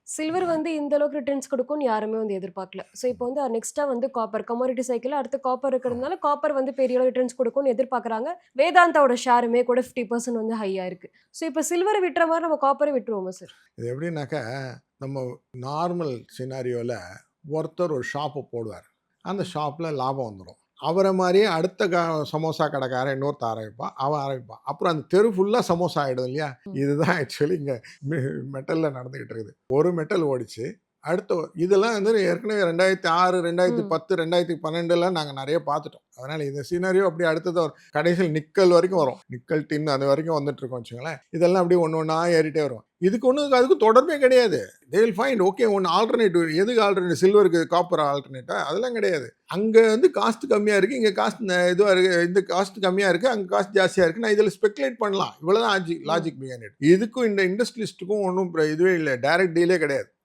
Silver வந்து இந்த அளவுக்கு ரிட்டர்ன்ஸ் குடுக்கும்னு யாருமே வந்து எதிர்பார்க்கல. ஸோ இப்போ வந்து நெக்ஸ்ட்டா வந்து காப்பர் கமோடிட்டி சைக்கிள்ல அடுத்து காப்பர் ஆமா. இருக்கிறதுனால, காப்பர் வந்து பெரிய அளவு ரிட்டர்ன்ஸ் குடுக்கும்னு எதிர்பார்க்குறாங்க. வேதாந்தாவோட ஷேருமே கூட 50% வந்து ஹையா இருக்கு. ஸோ இப்ப சில்வர விட்ற மாரி நம்ம காப்பர விட்டுருவோமா சார்? இது எப்படின்னாக்கா, நம்ம நார்மல் சினாரியோல ஒருத்தர் ஒரு ஷாப்ப போடுவார். அந்த ம். ஷாப்ல லாபம் வந்துரும். அவர மாரியே அடுத்த சமோசா கடைக்காரன் இன்னொருத்தன் ஆரம்பிப்பான். அவன் ஆரம்பிப்பான். அப்புறம் அந்த தெரு ஃபுல்லா சமோசா ஆயிடும் இல்லையா? ம். இதுதான் ஆக்சுவலி இங்க மெ மெட்டல்ல நடந்துகிட்டு இருக்குது. ஒரு மெட்டல் ஓடிச்சு. அடுத்த இதெல்லாம் வந்து ஏற்கனவே 2006, ம். 2010, 2012ல நாங்க நெறைய பார்த்துட்டோம். அதனால இந்த சினாரியோ அப்படியே அடுத்தது கடைசியில நிக்கல் வரைக்கும் வரும். நிக்கல், டின் அது வரைக்கும் வந்துட்டு இருக்கும்னு வச்சுக்கோங்களேன். இதெல்லாம் அப்படியே ஒண்ணு ஒண்ணா ஏறிட்டே வரும். இதுக்கு ஒண்ணும் அதுக்கும் தொடர்பே கிடையாது. தே வில் ஃபைண்ட் ஓகே ஒண்ணு ஆல்டர்னேட்டிவ் எதுக்கு ஆல்டர்னேட்டிவ் சில்வருக்கு காப்பர் ஆல்டர்னேட்டா? அதெல்லாம் கிடையாது. அங்க வந்து காஸ்ட் கம்மியா இருக்கு. இங்க காஸ்ட் இதுவா இருக்கு. இந்த காஸ்ட் கம்மியா இருக்கு. அங்க காஸ்ட் ஜாஸ்தியா இருக்கு. நான் இதுல ஸ்பெகுலேட் பண்ணலாம். இவ்வளவுதான் ம். Logic behind it. இதுக்கும் இந்த இண்டஸ்ட்ரியலிஸ்ட்டுக்கும் ஒண்ணும் இதுவே இல்ல. டைரக்ட் டீலே கிடையாது.